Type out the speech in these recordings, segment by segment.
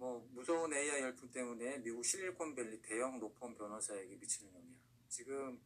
뭐 무서운 AI 열풍 때문에 미국 실리콘밸리 대형 로펌 변호사에게 미치는 영향. 지금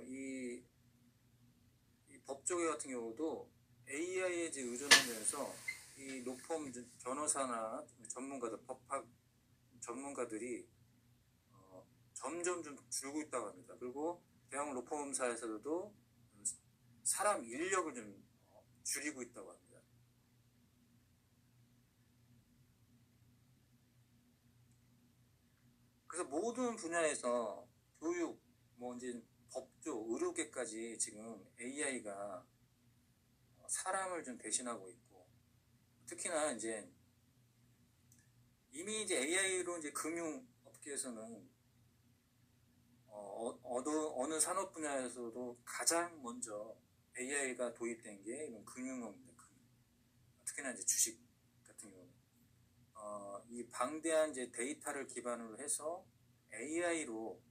이 법조계 같은 경우도 AI에 이제 의존하면서 이 로펌 변호사나 전문가들, 법학 전문가들이 점점 좀 줄고 있다고 합니다. 그리고 대형 로펌사에서도 사람 인력을 좀 줄이고 있다고 합니다. 그래서 모든 분야에서 교육, 뭐 이제 법조, 의료계까지 지금 AI가 사람을 좀 대신하고 있고, 특히나 이제 이미 이제 AI로 이제 금융업계에서는 어느 산업 분야에서도 가장 먼저 AI가 도입된 게 이런 금융업입니다. 특히나 이제 주식 같은 경우, 이 방대한 이제 데이터를 기반으로 해서 AI로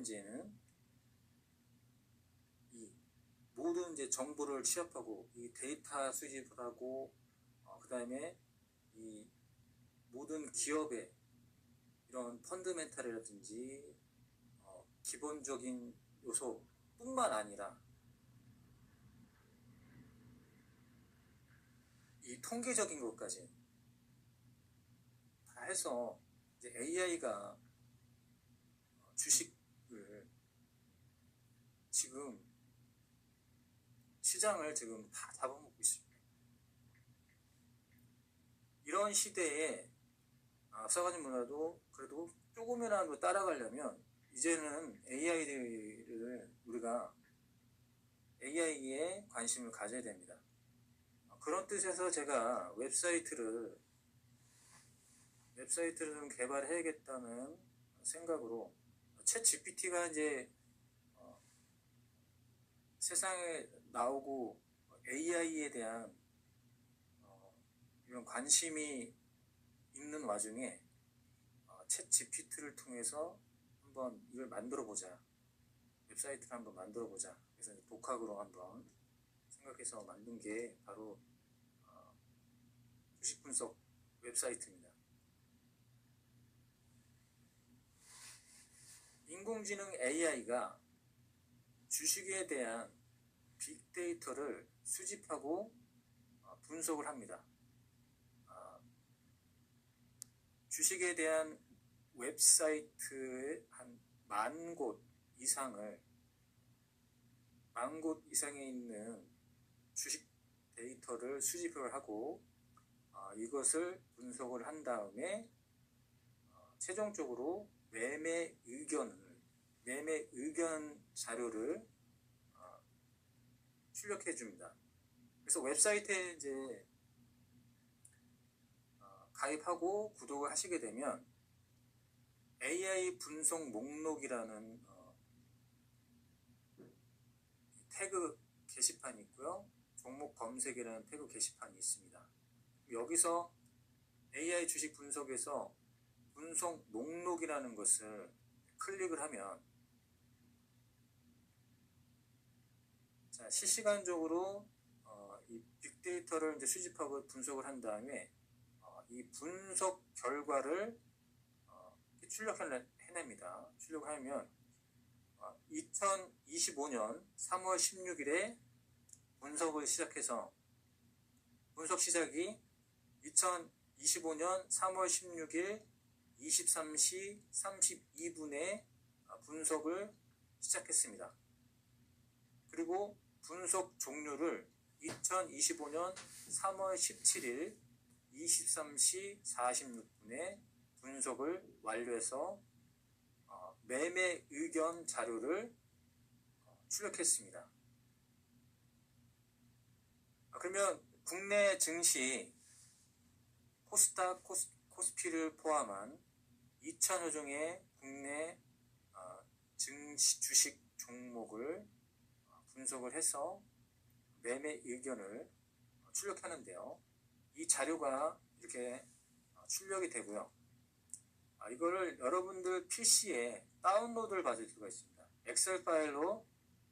이제는 이 모든 이제 정보를 취합하고 이 데이터 수집을 하고, 그 다음에 이 모든 기업의 이런 펀드멘탈이라든지 기본적인 요소뿐만 아니라 이 통계적인 것까지 다 해서 이제 AI가 주식을 지금 시장을 지금 다 잡아먹고 있습니다. 이런 시대에 싸가지 문화도 그래도 조금이라도 따라가려면 이제는 우리가 AI에 관심을 가져야 됩니다. 그런 뜻에서 제가 웹사이트를 좀 개발해야겠다는 생각으로 챗 GPT가 이제 세상에 나오고 AI에 대한 이런 관심이 있는 와중에 챗 GPT를 통해서 한번 이걸 만들어보자, 웹사이트를 한번 만들어보자. 그래서 독학으로 한번 생각해서 만든 게 바로 주식 분석 웹사이트입니다. 인공지능 AI가 주식에 대한 빅데이터를 수집하고 분석을 합니다. 주식에 대한 웹사이트의 한 10,000곳 이상에 있는 주식 데이터를 수집을 하고 이것을 분석을 한 다음에 최종적으로 매매 의견 자료를 출력해 줍니다. 그래서 웹사이트에 이제 가입하고 구독을 하시게 되면 AI 분석 목록이라는 태그 게시판이 있고요. 종목 검색이라는 태그 게시판이 있습니다. 여기서 AI 주식 분석에서 분석 목록이라는 것을 클릭을 하면 실시간적으로 이 빅데이터를 이제 수집하고 분석을 한 다음에 이 분석 결과를 출력해냅니다. 출력하면 2025년 3월 16일에 분석을 시작해서 분석 시작이 2025년 3월 16일 23시 32분에 분석을 시작했습니다. 그리고 분석 종료를 2025년 3월 17일 23시 46분에 분석을 완료해서 매매 의견 자료를 출력했습니다. 그러면 국내 증시 코스닥, 코스피를 포함한 2,000여 종의 국내 증시 주식 종목을 분석을 해서 매매 의견을 출력하는데요. 이 자료가 이렇게 출력이 되고요. 이거를 여러분들 PC에 다운로드를 받을 수가 있습니다. 엑셀 파일로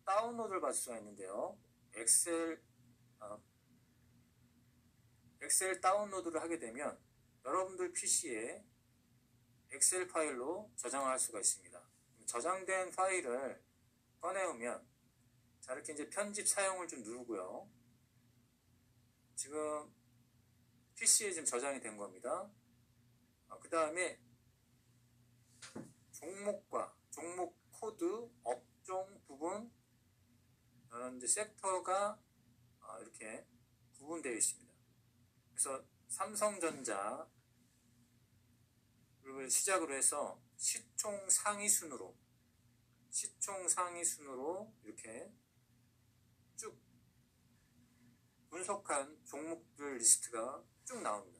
다운로드를 받을 수가 있는데요. 엑셀 다운로드를 하게 되면 여러분들 PC에 엑셀 파일로 저장할 수가 있습니다. 저장된 파일을 꺼내오면 자, 이렇게 이제 편집 사용을 좀 누르고요. 지금 PC에 지금 저장이 된 겁니다. 그 다음에 종목과 종목 코드, 업종 부분, 이제 섹터가 이렇게 구분되어 있습니다. 그래서 삼성전자를 시작으로 해서 시총 상위 순으로 이렇게 쭉 분석한 종목들 리스트가 쭉 나옵니다.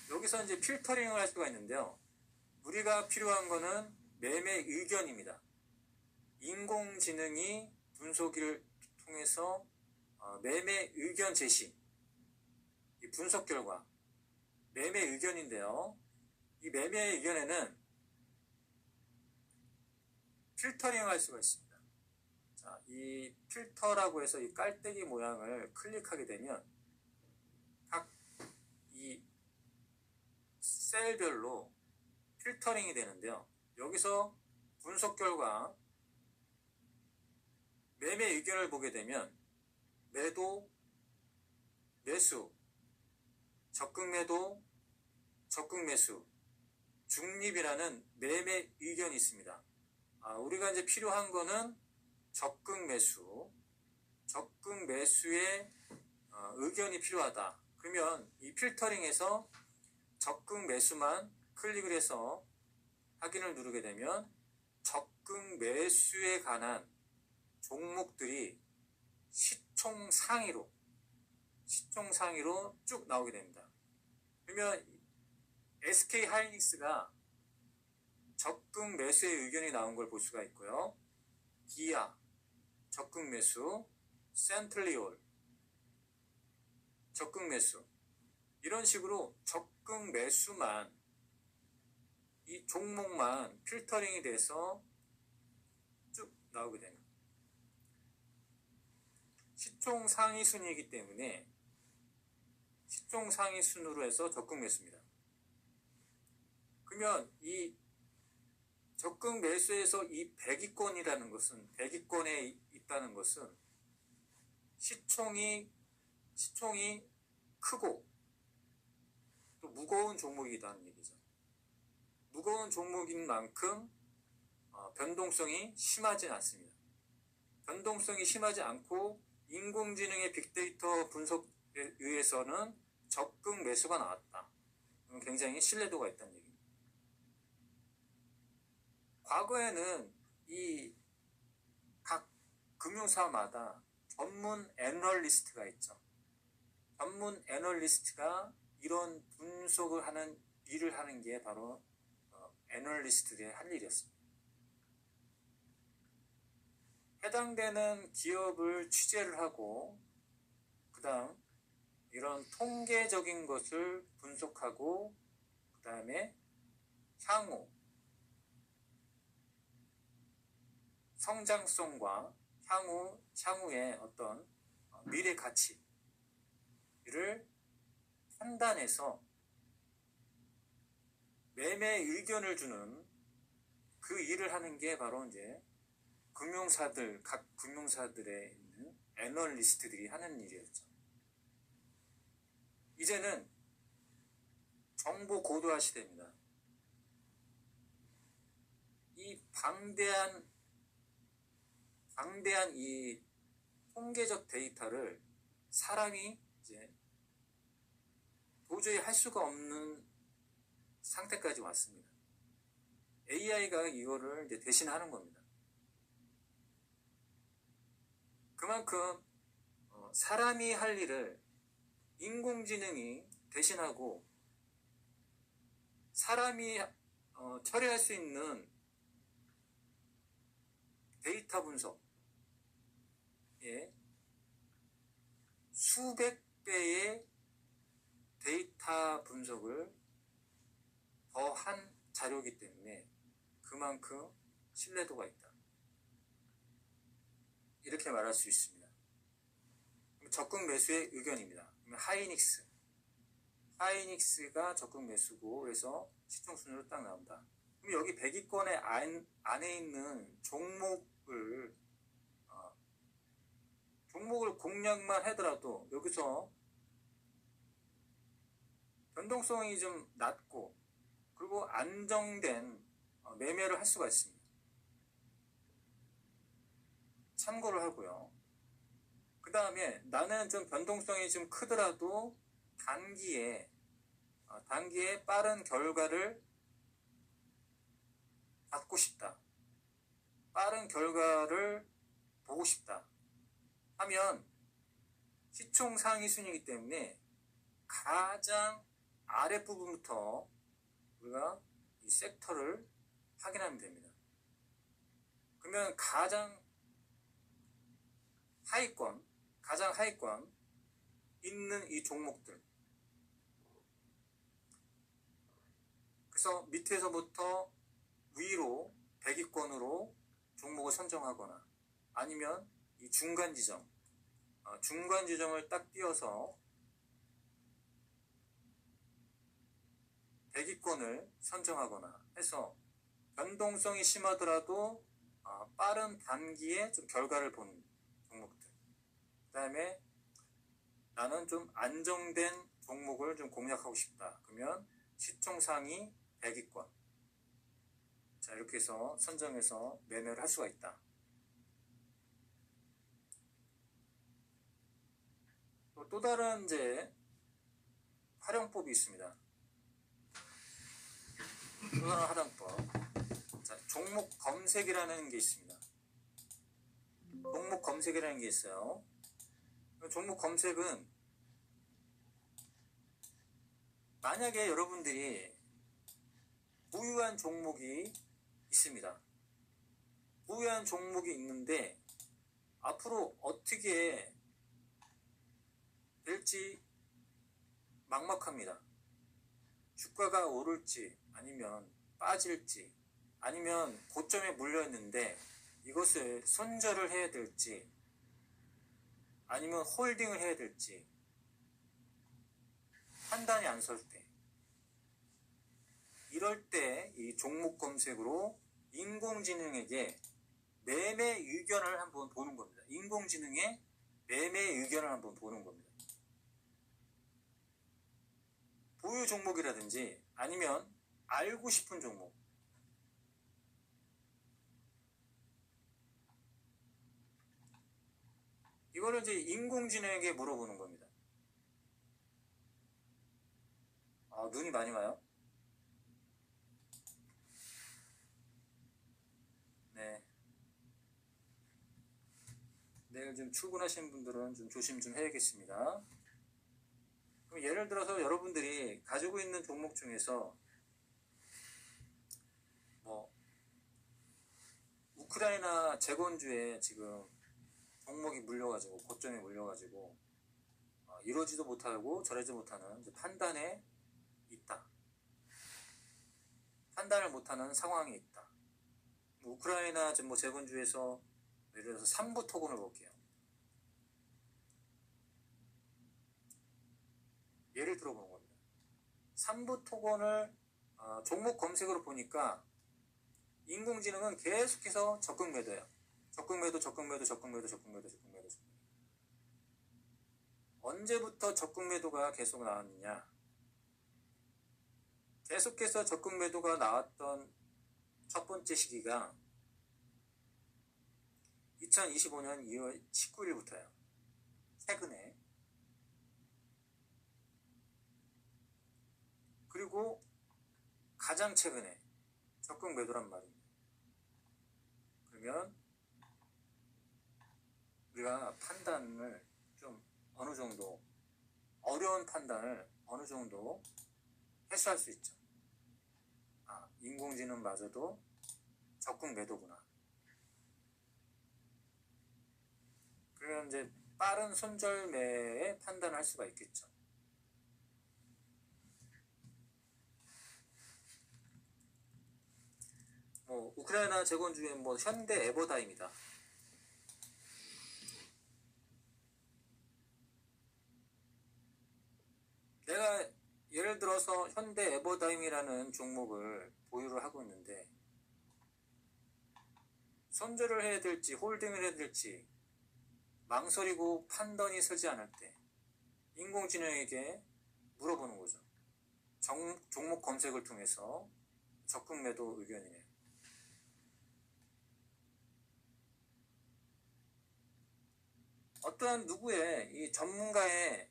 여기서 이제 필터링을 할 수가 있는데요. 우리가 필요한 거는 매매 의견입니다. 인공지능이 분석기를 통해서 매매 의견 제시, 이 분석 결과, 매매 의견인데요. 이 매매 의견에는 필터링을 할 수가 있습니다. 자, 이 필터라고 해서 이 깔때기 모양을 클릭하게 되면 각 이 셀별로 필터링이 되는데요. 여기서 분석 결과 매매 의견을 보게 되면 매도, 매수, 적극 매도, 적극 매수, 중립이라는 매매 의견이 있습니다. 우리가 이제 필요한 거는 적극 매수의 의견이 필요하다. 그러면 이 필터링에서 적극 매수만 클릭을 해서 확인을 누르게 되면 적극 매수에 관한 종목들이 시총 상위로 쭉 나오게 됩니다. 그러면 SK 하이닉스가 적극 매수의 의견이 나온 걸 볼 수가 있고요. 기아 적극 매수, 센트리올 적극 매수, 이런 식으로 적극 매수만, 이 종목만 필터링이 돼서 쭉 나오게 됩니다. 시총 상위 순위이기 때문에 시총 상위 순으로 해서 적극 매수입니다. 그러면 이 적극 매수에서 이 100위권에 있다는 것은 시총이 크고 또 무거운 종목이라는 얘기죠. 무거운 종목인 만큼 변동성이 심하진 않습니다. 변동성이 심하지 않고 인공지능의 빅데이터 분석에 의해서는 적극 매수가 나왔다. 굉장히 신뢰도가 있다는 얘기입니다. 과거에는 이 각 금융사마다 전문 애널리스트가 있죠. 전문 애널리스트가 이런 분석을 하는 일을 하는 게 바로 애널리스트들의 할 일이었습니다. 해당되는 기업을 취재를 하고 그 다음 이런 통계적인 것을 분석하고 그 다음에 성장성과 향후의 어떤 미래 가치를 판단해서 매매 의견을 주는 그 일을 하는 게 바로 이제 각 금융사들에 있는 애널리스트들이 하는 일이었죠. 이제는 정보 고도화 시대입니다. 이 방대한 이 통계적 데이터를 사람이 이제 도저히 할 수가 없는 상태까지 왔습니다. AI가 이거를 이제 대신하는 겁니다. 그만큼 사람이 할 일을 인공지능이 대신하고 사람이 처리할 수 있는 데이터 분석, 수백 배의 데이터 분석을 더한 자료이기 때문에 그만큼 신뢰도가 있다. 이렇게 말할 수 있습니다. 적극 매수의 의견입니다. 하이닉스 하이닉스가 적극 매수고 그래서 시총 순으로 딱 나온다. 그럼 여기 100위권의 안에 있는 종목을 공략만 하더라도 여기서 변동성이 좀 낮고 그리고 안정된 매매를 할 수가 있습니다. 참고를 하고요. 그 다음에 나는 좀 변동성이 좀 크더라도 단기에 빠른 결과를 받고 싶다. 빠른 결과를 보고 싶다. 하면 시총 상위 순위이기 때문에 가장 아랫부분부터 우리가 이 섹터를 확인하면 됩니다. 그러면 가장 하위권 있는 이 종목들, 그래서 밑에서부터 위로 100위권으로 종목을 선정하거나 아니면 이 중간 지점을 딱 띄어서 100위권을 선정하거나 해서 변동성이 심하더라도 빠른 단기에 좀 결과를 보는 종목들. 그 다음에 나는 좀 안정된 종목을 좀 공략하고 싶다. 그러면 시총 상위 100위권. 자, 이렇게 해서 선정해서 매매를 할 수가 있다. 또 다른 이제 활용법이 있습니다. 또 다른 활용법. 자, 종목 검색이라는 게 있습니다. 종목 검색이라는 게 있어요. 종목 검색은 만약에 여러분들이 보유한 종목이 있습니다. 보유한 종목이 있는데 앞으로 어떻게 될지 막막합니다. 주가가 오를지 아니면 빠질지 아니면 고점에 물려있는데 이것을 손절을 해야 될지 아니면 홀딩을 해야 될지 판단이 안 설 때, 이럴 때 이 종목 검색으로 인공지능에게 매매 의견을 한번 보는 겁니다. 인공지능의 매매 의견을 한번 보는 겁니다. 보유 종목이라든지 아니면 알고 싶은 종목, 이거를 이제 인공지능에게 물어보는 겁니다. 눈이 많이 와요? 네. 내일 좀 출근하시는 분들은 좀 조심 좀 해야겠습니다. 그럼 예를 들어서 여러분들이 가지고 있는 종목 중에서 우크라이나 재건주에 지금 종목이 물려가지고 고점에 물려가지고 이러지도 못하고 저러지 못하는 판단에 있다. 판단을 못하는 상황이 있다. 우크라이나 재건주에서 예를 들어서 3부 토건을 볼게요. 예를 들어보는 겁니다. 3부 토건을 종목 검색으로 보니까 인공지능은 계속해서 적극 매도예요. 적극 매도. 언제부터 적극 매도가 계속 나왔느냐? 계속해서 적극 매도가 나왔던 첫 번째 시기가 2025년 2월 19일부터예요. 최근에. 그리고 가장 최근에 적극 매도란 말입니다. 그러면 우리가 판단을 좀 어느 정도, 어려운 판단을 어느 정도 해소할 수 있죠. 인공지능마저도 적극 매도구나. 그러면 이제 빠른 손절매에 판단을 할 수가 있겠죠. 우크라이나 재건주에 현대 에버다입니다. 내가 예를 들어서 현대 에버다임이라는 종목을 보유를 하고 있는데 손절을 해야 될지 홀딩을 해야 될지 망설이고 판단이 서지 않을 때 인공지능에게 물어보는 거죠. 종목 검색을 통해서 적극 매도 의견이네요. 어떠한 누구의 이 전문가의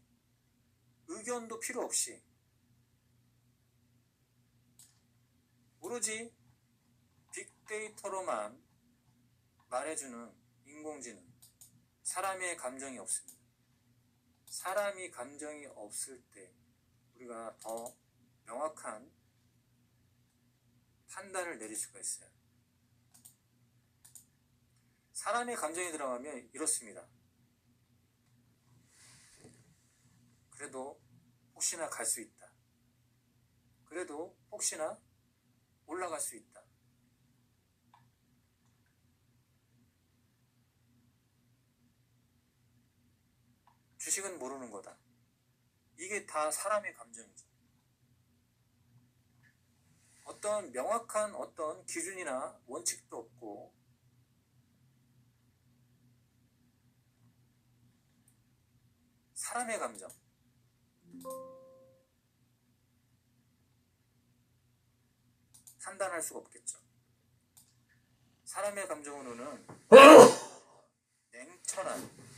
의견도 필요 없이 오로지 빅데이터로만 말해주는 인공지능. 사람의 감정이 없습니다. 사람이 감정이 없을 때 우리가 더 명확한 판단을 내릴 수가 있어요. 사람의 감정이 들어가면 이렇습니다. 그래도 혹시나 갈 수 있다. 그래도 혹시나 올라갈 수 있다. 주식은 모르는 거다. 이게 다 사람의 감정이죠. 어떤 명확한 어떤 기준이나 원칙도 없고 사람의 감정. 판단할 수가 없겠죠. 사람의 감정으로는 냉철한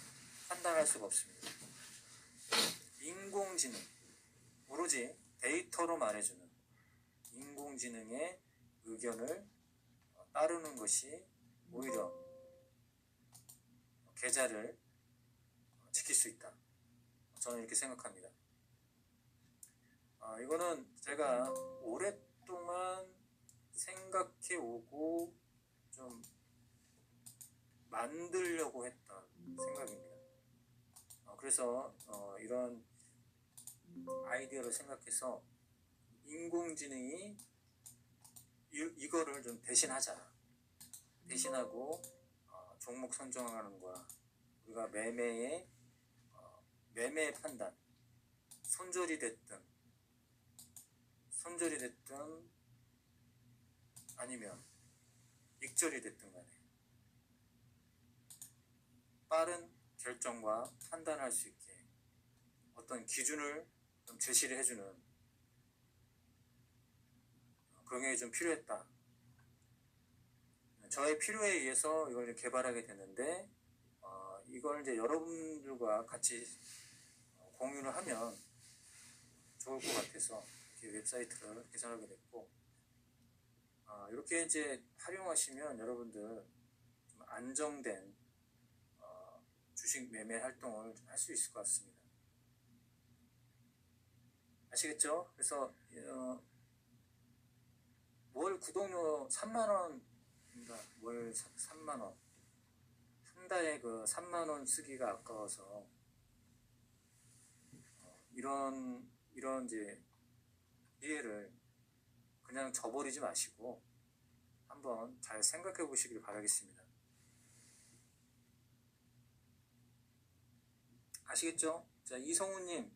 판단할 수가 없습니다. 인공지능, 오로지 데이터로 말해주는 인공지능의 의견을 따르는 것이 오히려 계좌를 지킬 수 있다. 저는 이렇게 생각합니다. 이거는 제가 오랫동안 생각해 오고 좀 만들려고 했던 생각입니다. 그래서 이런 아이디어를 생각해서 인공지능이 이거를 좀 대신하고 종목 선정하는 거야. 우리가 매매의 판단, 손절이 됐든 아니면 익절이 됐든 간에 빠른 결정과 판단할 수 있게 어떤 기준을 좀 제시를 해주는 그런 게 좀 필요했다. 저의 필요에 의해서 이걸 개발하게 됐는데 이걸 이제 여러분들과 같이 공유를 하면 좋을 것 같아서 이렇게 웹사이트를 개설하게 됐고 이렇게 이제 활용하시면 여러분들 좀 안정된 주식 매매 활동을 할 수 있을 것 같습니다. 아시겠죠? 그래서 월 구독료 3만원입니다. 월 3만원. 한 달에 그 3만원 쓰기가 아까워서 이런 이제 기회를 그냥 저버리지 마시고 한번 잘 생각해 보시길 바라겠습니다. 아시겠죠? 자, 이성우님